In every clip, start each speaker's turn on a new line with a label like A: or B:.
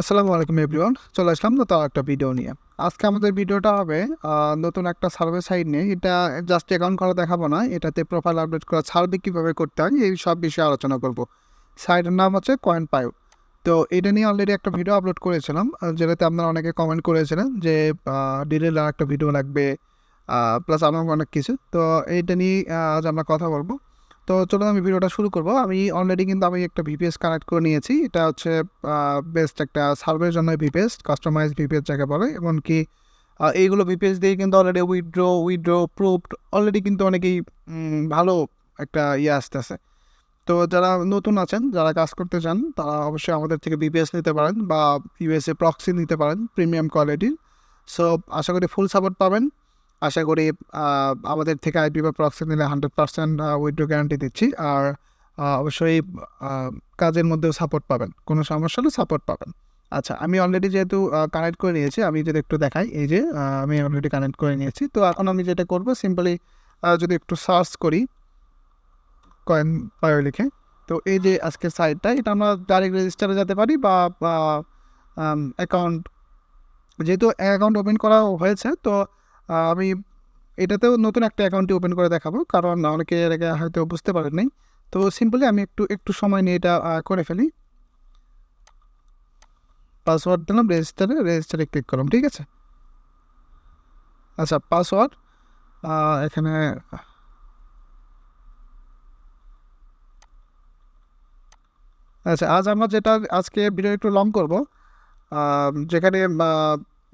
A: আসসালামু আলাইকুম এভরিওয়ান, চলে আসলাম নতুন একটা ভিডিও নিয়ে। আজকে আমাদের ভিডিওটা হবে নতুন একটা সার্ভে সাইট নিয়ে। এটা জাস্ট অ্যাকাউন্ট করা দেখাবো না, এটাতে প্রোফাইল আপডেট করা, সার্ভে কীভাবে করতে হয় এই সব বিষয়ে আলোচনা করব। সাইটের নাম হচ্ছে কয়েনপায়ু। তো এটা নিয়ে অলরেডি একটা ভিডিও আপলোড করেছিলাম, যেটাতে আপনারা অনেকে কমেন্ট করেছিলেন যে ডিটেল আর একটা ভিডিও লাগবে, প্লাস আরও অনেক কিছু। তো এইটা নিয়ে আজ আমরা কথা বলবো। তো চলুন আমি ভিডিওটা শুরু করব। আমি অলরেডি কিন্তু একটা ভিপিএস কানেক্ট করে নিয়েছি। এটা হচ্ছে বেস্ট একটা সার্ভের জন্য ভিপিএস, কাস্টমাইজ ভিপিএস যাকে বলে। এমনকি এইগুলো ভিপিএস দিয়ে কিন্তু অলরেডি উইথড্র প্রুফড অলরেডি কিন্তু অনেকেই ভালো একটা আসতেছে। তো যারা নতুন আছেন, যারা কাজ করতে চান, তারা অবশ্যই আমাদের থেকে ভিপিএস নিতে পারেন বা ইউএসএ প্রক্সি নিতে পারেন প্রিমিয়াম কোয়ালিটির। সো আশা করি ফুল সাপোর্ট পাবেন। আশা করি আমাদের থেকে আইপি বা প্রক্সি নিলে 100% উইথড্র গ্যারান্টি দিচ্ছি। আর অবশ্যই কাজের মধ্যেও সাপোর্ট পাবেন, কোনো সমস্যা হলে সাপোর্ট পাবেন। আচ্ছা, আমি অলরেডি যেহেতু কানেক্ট করে নিয়েছি, আমি যদি একটু দেখাই, এই যে আমি অলরেডি কানেক্ট করে নিয়েছি। তো এখন আমি যেটা করবো, সিম্পলি যদি একটু সার্চ করি কয়েনপায়ু লিখে, তো এই যে আজকের সাইটটা, এটা আমরা ডাইরেক্ট রেজিস্টারে যেতে পারি বা অ্যাকাউন্ট, যেহেতু অ্যাকাউন্ট ওপেন করা হয়েছে, তো আমি এটাতেও নতুন একটা অ্যাকাউন্টটি ওপেন করে দেখাবো, কারণ অনেকে এর আগে হয়তো বুঝতে পারেন নাই। তো সিম্পলি আমি একটু সময় নিয়ে এটা করে ফেলি। পাসওয়ার্ড দিলাম, রেজিস্টারে ক্লিক করলাম, ঠিক আছে। আচ্ছা, পাসওয়ার্ড এখানে আচ্ছা, আজকে ভিডিও একটু লং করব, যেখানে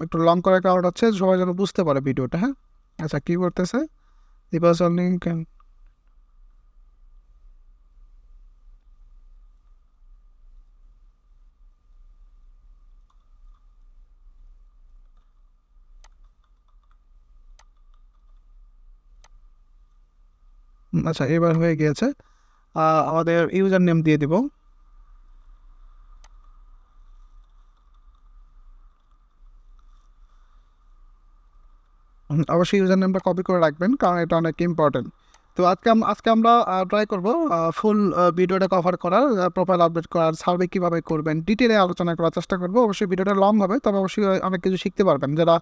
A: একটু লং করার কারণ হচ্ছে সবাই যেন বুঝতে পারে ভিডিওটা। হ্যাঁ, আচ্ছা, কী করতেছে লিঙ্ক। আচ্ছা, এবার হয়ে গিয়েছে। আমাদের ইউজার নেম দিয়ে দিব। অবশ্যই ইউজার নেমটা কপি করে রাখবেন, কারণ এটা অনেক ইম্পর্টেন্ট। তো আজকে আমরা ট্রাই করব ফুল ভিডিওটা কভার করার, প্রোফাইল আপডেট করার, সার্ভে কীভাবে করবেন ডিটেলে আলোচনা করার চেষ্টা করব। অবশ্যই ভিডিওটা লং হবে, তবে অবশ্যই অনেক কিছু শিখতে পারবেন যারা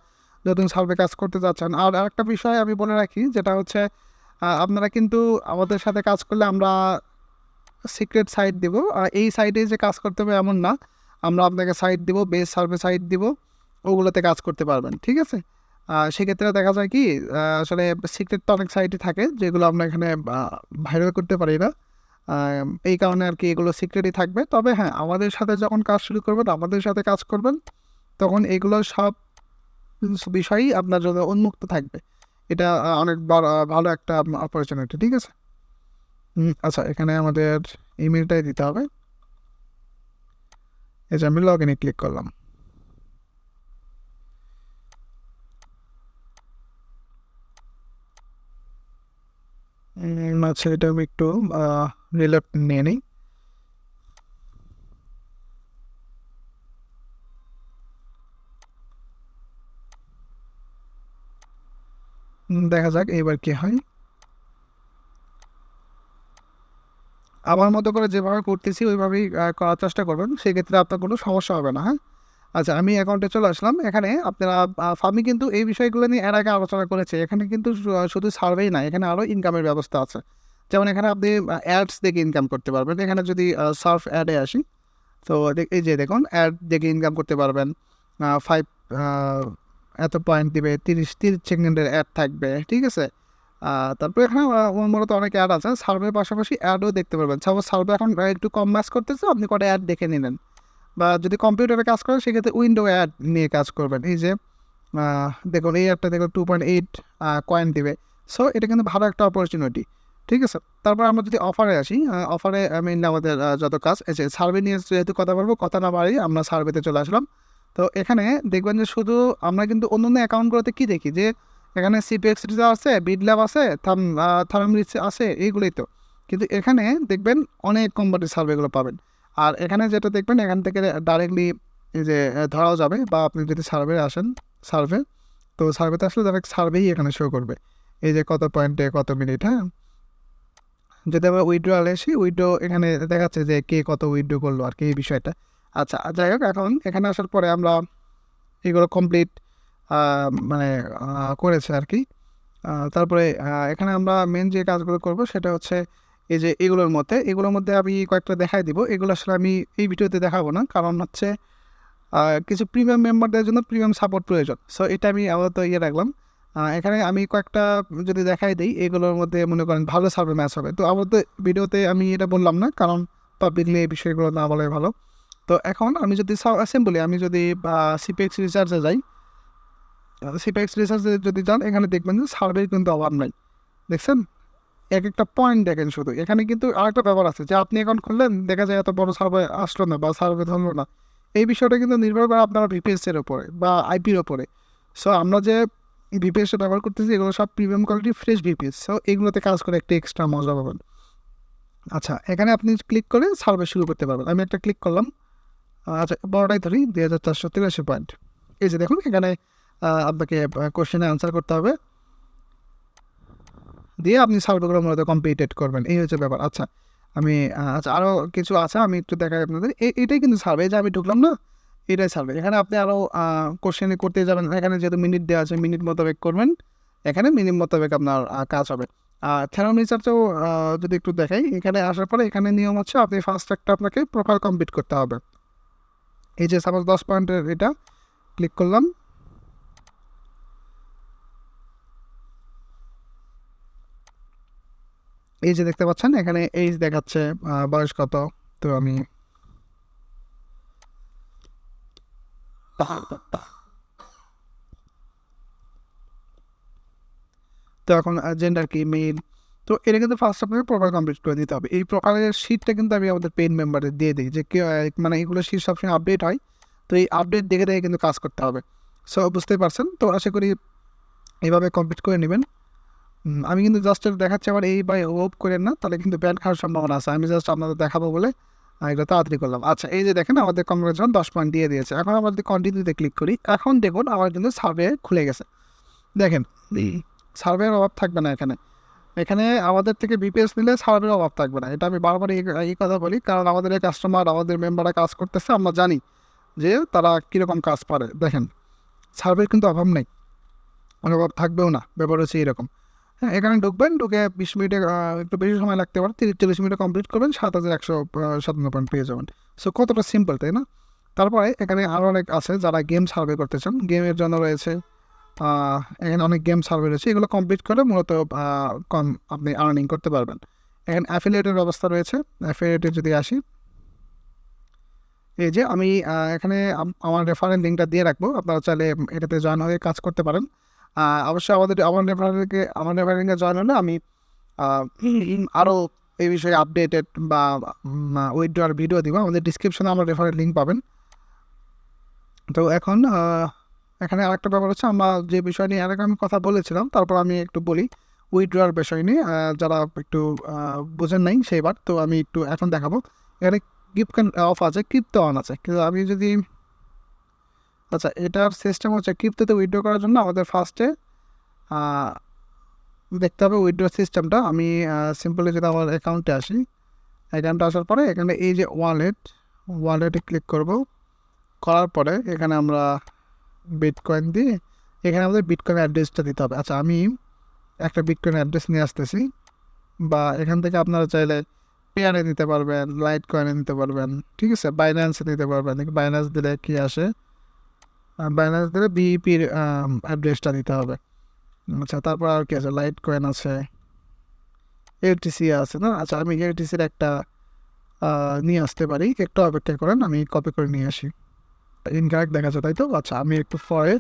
A: নতুন সার্ভে কাজ করতে যাচ্ছেন। আর আরেকটা বিষয় আমি বলে রাখি, যেটা হচ্ছে আপনারা কিন্তু আমাদের সাথে কাজ করলে আমরা সিক্রেট সাইট দিব। এই সাইটে যে কাজ করতে হবে এমন না, আমরা আপনাকে সাইট দিব, বেস সার্ভে সাইট দিব, ওগুলোতে কাজ করতে পারবেন, ঠিক আছে। সেক্ষেত্রে দেখা যায় কি, আসলে সিক্রেট তো অনেক সাইটই থাকে যেগুলো আমরা এখানে ভাইরাল করতে পারি না। এই কারণে আর কি এগুলো সিক্রেটই থাকবে। তবে হ্যাঁ, আমাদের সাথে যখন কাজ শুরু করবেন, আমাদের সাথে কাজ করবেন, তখন এগুলো সব বিষয়ই আপনার জন্য উন্মুক্ত থাকবে। এটা অনেক ভালো একটা অপরচুনিটি, ঠিক আছে। আচ্ছা, এখানে আমাদের ইমেলটাই দিতে হবে। এই যে আমি লগ ইনে ক্লিক করলাম। আচ্ছা, এটা আমি একটু রিলোড নিয়ে নিই। দেখা যাক এবার কি হয়। আমার মতো করে যেভাবে করতেছি ওইভাবেই করার চেষ্টা করবেন, সেক্ষেত্রে আপনার কোনো সমস্যা হবে না। হ্যাঁ, আচ্ছা, আমি অ্যাকাউন্টে চলে আসলাম। এখানে আপনারা আমি কিন্তু এই বিষয়গুলো নিয়ে এর আগে আলোচনা করেছি। এখানে কিন্তু শুধু সার্ভেই না, এখানে আরও ইনকামের ব্যবস্থা আছে। যেমন এখানে আপনি অ্যাডস দেখে ইনকাম করতে পারবেন। এখানে যদি সার্ফ অ্যাডে আসি, তো এই যে দেখুন, অ্যাড দেখে ইনকাম করতে পারবেন। 5 এত পয়েন্ট দিবে, 30 সেকেন্ডের অ্যাড থাকবে, ঠিক আছে। তারপরে এখানে মূলত অনেক অ্যাড আছে। সার্ভের পাশাপাশি অ্যাডও দেখতে পারবেন। সাপোজ সার্ভে এখন একটু কম ম্যাচ করতেছে, আপনি কটা অ্যাড দেখে নিলেন। বা যদি কম্পিউটারে কাজ করেন, সেক্ষেত্রে উইন্ডো অ্যাড নিয়ে কাজ করবেন। এই যে দেখুন, এই অ্যাডটা দেখুন 2.8 কয়েন দিবে। সো এটা কিন্তু ভালো একটা অপরচুনিটি, ঠিক আছে। তারপর আমরা যদি অফারে আসি, অফারে মেইনলি আমাদের যত কাজ, এই যে সার্ভে নিয়ে যেহেতু কথা বলবো, কথা না বাড়ি আমরা সার্ভেতে চলে আসলাম। তো এখানে দেখবেন যে শুধু আমরা কিন্তু অন্য অ্যাকাউন্টগুলোতে কী দেখি, যে এখানে সিপিএক্স রিচার্জ আছে, বিডল্যাব আছে, থার্মরিচ আছে, এইগুলোই তো। কিন্তু এখানে দেখবেন অনেক কোম্পানির সার্ভেগুলো পাবেন। আর এখানে যেটা দেখবেন, এখান থেকে ডাইরেক্টলি এই যে ধরাও যাবে, বা আপনি যদি সার্ভে আসেন, সার্ভে, তো সার্ভেতে আসলে ডাইরেক্ট সার্ভেই এখানে শো করবে। এই যে কত পয়েন্টে কত মিনিট। হ্যাঁ, যদি আমরা উইথড্রয়ালে আসি, উইথড্র এখানে দেখাচ্ছে যে কে কত উইথড্র করলো আর কি, এই বিষয়টা। আচ্ছা, যাই হোক, এখন এখানে আসার পরে আমরা এগুলো কমপ্লিট মানে করেছে আর কি। তারপরে এখানে আমরা মেন যে কাজগুলো করব সেটা হচ্ছে এই যে এগুলোর মধ্যে আমি কয়েকটা দেখাই দিব। এগুলো আসলে আমি এই ভিডিওতে দেখাবো না, কারণ হচ্ছে কিছু প্রিমিয়াম মেম্বারদের জন্য প্রিমিয়াম সাপোর্ট প্রয়োজন। সো এটা আমি আপাতত রাখলাম। এখানে আমি কয়েকটা যদি দেখাই দিই, এগুলোর মধ্যে মনে করেন ভালো সার্ভে ম্যাচ হবে। তো আপাতত ভিডিওতে আমি এটা বললাম না, কারণ পাবলিকলি এই বিষয়গুলো না বলাই ভালো। তো এখন আমি যদি সিম্পলি আমি যদি সিপিএক্স রিসার্চে যাই, সিপিএক্স রিসার্চে যদি যান, এখানে দেখবেন যে সার্ভের কিন্তু অভাব নাই। দেখছেন, এক একটা পয়েন্ট দেখেন শুধু। এখানে কিন্তু আরেকটা ব্যাপার আছে যে আপনি অ্যাকাউন্ট খুললেন, দেখা যায় এত বড় সার্ভে আসলো না বা সার্ভে ধরলো না। এই বিষয়টা কিন্তু নির্ভর করে আপনার ভিপিএসের ওপরে বা আইপির ওপরে। সো আমরা যে ভিপিএসটা ব্যবহার করতেছি, এগুলো সব premium quality fresh VPS. So এগুলোতে কাজ করে একটা এক্সট্রা মজা পাবেন। আচ্ছা, এখানে আপনি ক্লিক করে সার্ভে শুরু করতে পারবেন। আমি একটা ক্লিক করলাম। আচ্ছা, বড়টাই ধরি, 2483 পয়েন্ট। এই যে দেখুন, এখানে আপনাকে কোশ্চেনে আনসার করতে হবে, দিয়ে আপনি সার্ভেগুলো মূলত কমপ্লিটেড করবেন। এই হচ্ছে ব্যাপার। আচ্ছা, আমি আচ্ছা আরও কিছু আছে, আমি একটু দেখাই আপনাদের। এটাই কিন্তু সার্ভে, যে আমি ঢুকলাম না, এটাই সার্ভে। এখানে আপনি আরও কোশ্চেনে করতে যাবেন। এখানে যেহেতু মিনিট দেওয়া আছে, মিনিট মোতাবেক করবেন। এখানে মিনিট মোতাবেক আপনার কাজ হবে। থ্যারম রিসার্চেও যদি একটু দেখাই, এখানে আসার পরে এখানে নিয়ম হচ্ছে আপনি ফার্স্ট একটা আপনাকে প্রোফাইল কমপ্লিট করতে হবে। এই যে সাপোজ 10 পয়েন্টের এটা ক্লিক করলাম, এই যে দেখতে পাচ্ছেন এখানে এইজ দেখাচ্ছে, বয়স কত। তো আমি তো এখন জেন্ডার কি, মেল। তো এটা কিন্তু ফার্স্ট আপনাকে প্রোফাইল কমপ্লিট করে দিতে হবে। এই প্রোফাইলের শিটটা কিন্তু আমি আমাদের পেইড মেম্বারে দিয়ে দিই, যে মানে এগুলো শিট সবসময় আপডেট হয়। তো এই আপডেট দেখে দেখে কিন্তু কাজ করতে হবে। সো বুঝতেই পারছেন। তো আশা করি এইভাবে কমপ্লিট করে নেবেন। আমি কিন্তু জাস্ট দেখাচ্ছি, আমার এই বা হোপ করেন না, তাহলে কিন্তু ব্যান খাওয়ার সম্ভাবনা আছে। আমি জাস্ট আপনাদের দেখাবো বলে এটা তাড়াতাড়ি করলাম। আচ্ছা, এই যে দেখেন আমাদের কনভার্সন 10 পয়েন্ট দিয়ে দিয়েছে। এখন আমরা যদি কন্টিনিউতে ক্লিক করি, এখন দেখুন আমার কিন্তু সার্ভে খুলে গেছে। দেখেন, সার্ভের অভাব থাকবে না এখানে। এখানে আমাদের থেকে বিপিএস নিলে সার্ভের অভাব থাকবে না। এটা আমি বারবার এই কথা বলি, কারণ আমাদের এই কাস্টমার, আমাদের মেম্বাররা কাজ করতেছে, আমরা জানি যে তারা কীরকম কাজ পারে। দেখেন, সার্ভের কিন্তু অভাব নেই, অভাব থাকবেও না। ব্যাপার হচ্ছে এরকম। হ্যাঁ, এখানে ঢুকবেন, ঢুকে 20 মিনিটে একটু বেশি সময় লাগতে পারে, 30-40 মিনিটে কমপ্লিট করবেন, 7157 পয়েন্ট পেয়ে যাবেন। সো কতটা সিম্পল, তাই না? তারপরে এখানে আরও অনেক আছে যারা গেম সার্ভে করতে চান। গেমের জন্য রয়েছে, এখানে অনেক গেম সার্ভে রয়েছে। এগুলো কমপ্লিট করে মূলত কম আপনি আর্নিং করতে পারবেন। এখানে অ্যাফিলিয়েটের ব্যবস্থা রয়েছে। অ্যাফিলিয়েটে যদি আসি, এই যে আমি এখানে আমার রেফারেল লিঙ্কটা দিয়ে রাখবো, আপনারা চাইলে এটাতে জয়েন হয়ে কাজ করতে পারেন। অবশ্যই আমার রেফারেলিংয়ে জয়েন হলে আমি আরও এই বিষয়ে আপডেটেড বা উইথড্রয়ার ভিডিও দিব। আমাদের ডিসক্রিপশনে আমার রেফারেল লিঙ্ক পাবেন। তো এখন এখানে আরেকটা ব্যাপার হচ্ছে, আমরা যে বিষয় নিয়ে আগে আমি কথা বলেছিলাম, তারপর আমি একটু বলি উইথড্রয়ার বিষয় নিয়ে। যারা একটু বোঝেন নাই সেইবার, তো আমি একটু এখন দেখাবো। এখানে গিফট অফ আছে, ক্রিপ্টো অন আছে। কিন্তু আমি যদি আচ্ছা, এটার সিস্টেম হচ্ছে ক্রিপ্টোতে উইথড্র করার জন্য আমাদের ফার্স্টে দেখতে হবে উইথড্র সিস্টেমটা। আমি সিম্পলি যদি আমার অ্যাকাউন্টে আসি, অ্যাকাউন্টে আসার পরে এখানে এই যে ওয়ালেটে ক্লিক করব। করার পরে এখানে আমরা বিটকয়েন দিয়ে, এখানে আমাদের বিটকয়েন অ্যাড্রেসটা দিতে হবে। আচ্ছা, আমি একটা বিটকয়েন অ্যাড্রেস নিয়ে আসতেছি, বা এখান থেকে আপনারা চাইলে পেয়ারে নিতে পারবেন, লাইট কয়েনে নিতে পারবেন, ঠিক আছে, বাইন্যান্সে নিতে পারবেন। বাইন্যান্স দিলে কি আসে, বাইন্যান্স দিলে বিইপির অ্যাড্রেসটা দিতে হবে। আচ্ছা, তারপর আর কি আছে, লাইট কয়েন আছে, এলটিসি আছে না। আচ্ছা, আমি এলটিসির একটা নিয়ে আসতে পারি, একটু অপেক্ষা করেন, আমি কপি করে নিয়ে আসি। ইনকারেক্ট দেখাচ্ছে, তাই তো? আচ্ছা, আমি একটু পরে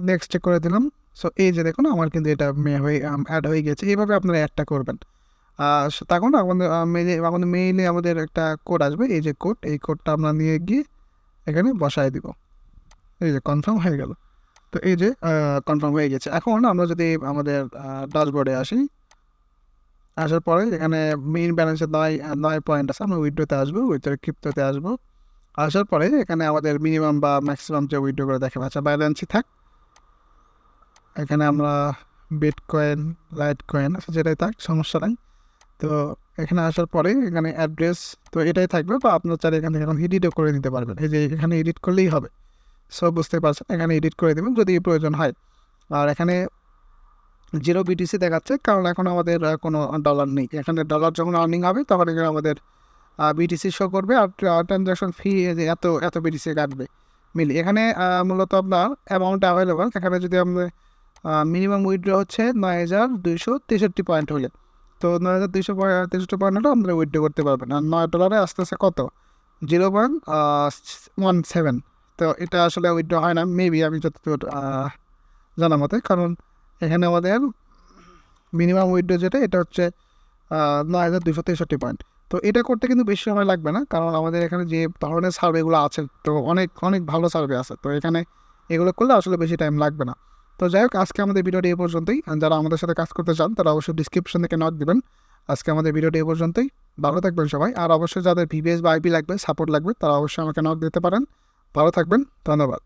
A: নেক্সটে করে দিলাম। সো এই যে দেখুন, আমার কিন্তু এটা অ্যাড হয়ে গেছে। এইভাবে আপনারা অ্যাডটা করবেন। তখন আমাদের মেইলে আমাদের একটা কোড আসবে, এই যে কোড, এই কোডটা আমরা নিয়ে গিয়ে এখানে বসায় দিব। এই যে কনফার্ম হয়ে গেল। তো এই যে কনফার্ম হয়ে গেছে। এখন আমরা যদি আমাদের ড্যাশবোর্ডে আসি, আসার পরে এখানে মেইন ব্যালেন্সে 9 পয়েন্ট আছে। আমরা উইথড্রোতে আসবো, ক্রিপ্টোতে আসবো। আসার পরে এখানে আমাদের মিনিমাম বা ম্যাক্সিমাম যে উইথড্রো করে দেখে, আচ্ছা ব্যালেন্সই থাক। এখানে আমরা বিটকয়েন, লাইট কয়েন যেটাই থাক সমস্যা নাই। তো এখানে আসার পরে এখানে অ্যাড্রেস তো এটাই থাকবে, বা আপনার চাইলে এখান থেকে এখন এডিটও করে নিতে পারবেন। এই যে এখানে এডিট করলেই হবে, সব বুঝতে পারছেন, এখানে এডিট করে দেবেন যদি প্রয়োজন হয়। আর এখানে 0 BTC দেখাচ্ছে, কারণ এখন আমাদের কোনো ডলার নেই। এখানে ডলার যখন আর্নিং হবে তখন এখানে আমাদের বিটিসি শো করবে, আর ট্রানজ্যাকশন ফি যে এত এত বিটিসি কাটবে মিলি। এখানে মূলত আপনার অ্যামাউন্ট অ্যাভেলেবল। এখানে যদি আমরা মিনিমাম উইথড্র হচ্ছে 9263 পয়েন্ট হলে, তো 9263 পয়েন্ট হলে আপনারা উইথড্র করতে পারবেন। আর $9 আস্তে আস্তে কত 0.17। তো এটা আসলে উইথড্র হয় না মেবি, আমি যতদূর জানা মতে, কারণ এখানে আমাদের মিনিমাম উইথড্র যেটা এটা হচ্ছে 9263 পয়েন্ট। তো এটা করতে কিন্তু বেশি সময় লাগবে না, কারণ আমাদের এখানে যে ধরনের সার্ভেগুলো আছে তো অনেক অনেক ভালো সার্ভে আছে, তো এখানে এগুলো করলে আসলে বেশি টাইম লাগবে না। তো যাই হোক, আজকে আমাদের ভিডিওটি এ পর্যন্তই। আর যারা আমাদের সাথে কাজ করতে চান তারা অবশ্যই ডিসক্রিপশন থেকে নক দেবেন। আজকে আমাদের ভিডিওটি এ পর্যন্তই। ভালো থাকবেন সবাই। আর অবশ্যই যাদের ভিভিএস বা আইপি লাগবে, সাপোর্ট লাগবে, তারা অবশ্যই আমাকে নক দিতে পারেন। ভালো থাকবেন, ধন্যবাদ।